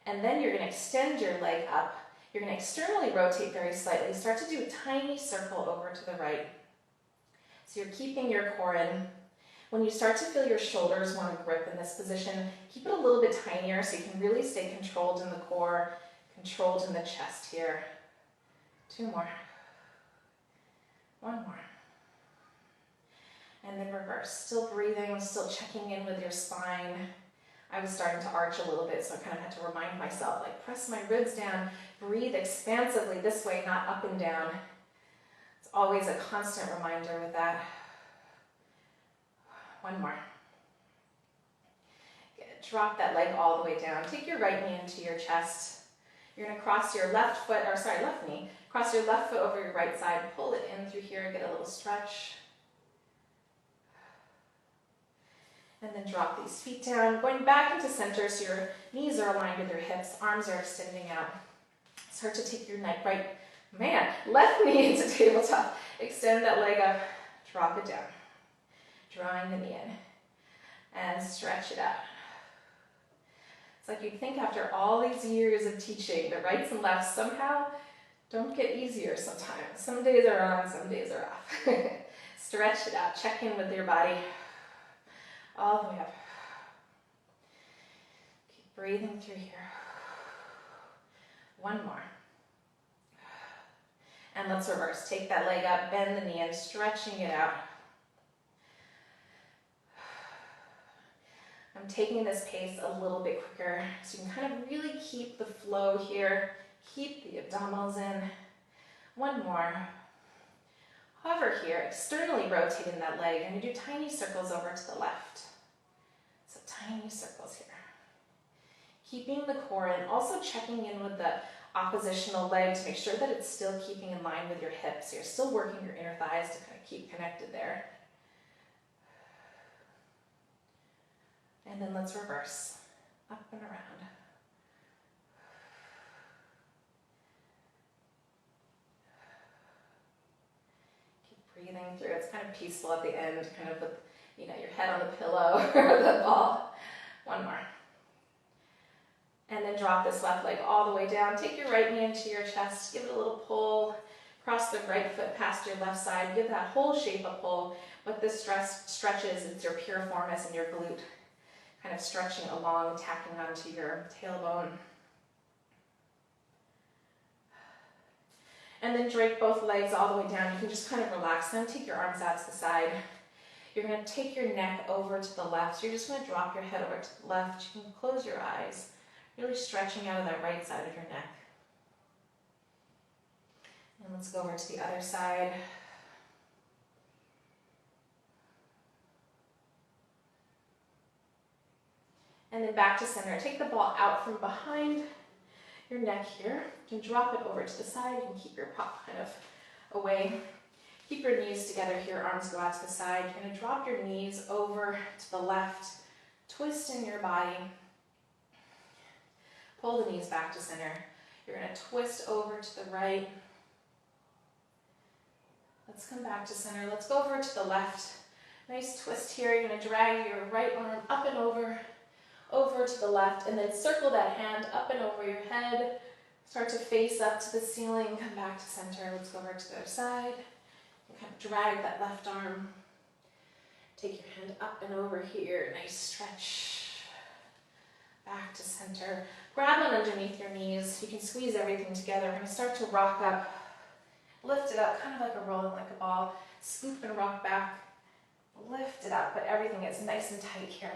And then you're going to extend your leg up. You're going to externally rotate very slightly. Start to do a tiny circle over to the right. So you're keeping your core in. When you start to feel your shoulders want to grip in this position, keep it a little bit tinier so you can really stay controlled in the core, controlled in the chest here. Two more. One more. And then reverse. Still breathing, still checking in with your spine. I was starting to arch a little bit, so I kind of had to remind myself, like press my ribs down, breathe expansively this way, not up and down. It's always a constant reminder with that. One more. Good. Drop that leg all the way down. Take your right knee into your chest. You're going to cross your left knee. Cross your left foot over your right side. Pull it in through here. Get a little stretch. And then drop these feet down. Going back into center so your knees are aligned with your hips. Arms are extending out. Start to take your left knee into tabletop. Extend that leg up. Drop it down. Drawing the knee in. And stretch it out. It's like you'd think after all these years of teaching, the rights and lefts somehow don't get easier sometimes. Some days are on, some days are off. Stretch it out. Check in with your body. All the way up. Keep breathing through here. One more. And let's reverse. Take that leg up, bend the knee in, stretching it out. I'm taking this pace a little bit quicker so you can kind of really keep the flow here. Keep the abdominals in. One more. Hover here, externally rotating that leg. You're gonna do tiny circles over to the left. So tiny circles here. Keeping the core in, also checking in with the oppositional leg to make sure that it's still keeping in line with your hips. You're still working your inner thighs to kind of keep connected there. And then let's reverse, up and around. Breathing through. It's kind of peaceful at the end, kind of with, you know, your head on the pillow or the ball. One more. And then drop this left leg all the way down. Take your right knee into your chest. Give it a little pull. Cross the right foot past your left side. Give that whole shape a pull. What this stretches is your piriformis and your glute, kind of stretching along, tacking onto your tailbone. And then drape both legs all the way down. You can just kind of relax them. Take your arms out to the side. You're going to take your neck over to the left. So you're just going to drop your head over to the left. You can close your eyes, really stretching out of that right side of your neck. And let's go over to the other side. And then back to center. Take the ball out from behind your neck here. You can drop it over to the side. You can keep your pop kind of away. Keep your knees together here. Arms go out to the side. You're going to drop your knees over to the left. Twist in your body. Pull the knees back to center. You're going to twist over to the right. Let's come back to center. Let's go over to the left. Nice twist here. You're going to drag your right arm up and over to the left, and then circle that hand up and over your head. Start to face up to the ceiling. Come back to center. Let's go over to the other side. And kind of drag that left arm. Take your hand up and over here. Nice stretch. Back to center. Grab on underneath your knees. You can squeeze everything together. We're going to start to rock up. Lift it up, kind of like a rolling like a ball. Scoop and rock back. Lift it up, but everything is nice and tight here.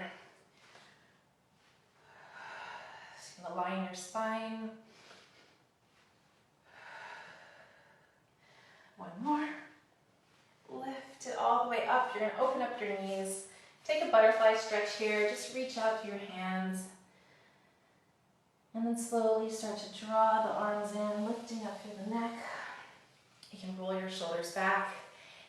Just going to line your spine. One more. Lift it all the way up. You're going to open up your knees. Take a butterfly stretch here. Just reach out to your hands. And then slowly start to draw the arms in, lifting up through the neck. You can roll your shoulders back.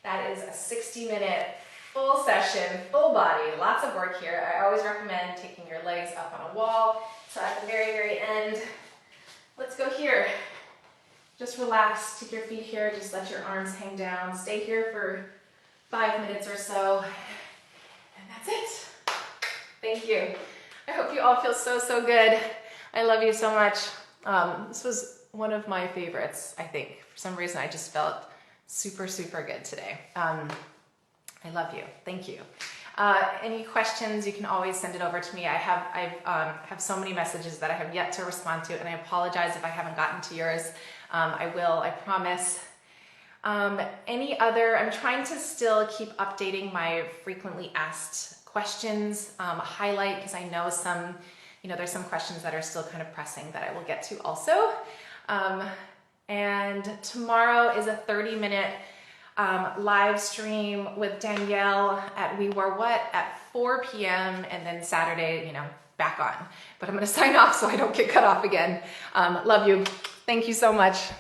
That is a 60-minute full session, full body, lots of work here. I always recommend taking your legs up on a wall. So at the very, very end, let's go here. Just relax, take your feet here, just let your arms hang down. Stay here for 5 minutes or so, and that's it. Thank you. I hope you all feel so, so good. I love you so much. This was one of my favorites, I think. For some reason, I just felt super, super good today. I love you. Thank you. Any questions, you can always send it over to me. I have so many messages that I have yet to respond to, and I apologize if I haven't gotten to yours. I will, I promise. Any other, I'm trying to still keep updating my frequently asked questions, highlight, because I know some, there's some questions that are still kind of pressing that I will get to also. And tomorrow is a 30-minute live stream with Danielle at We Were What at 4 p.m. and then Saturday, back on. But I'm going to sign off so I don't get cut off again. Love you. Thank you so much.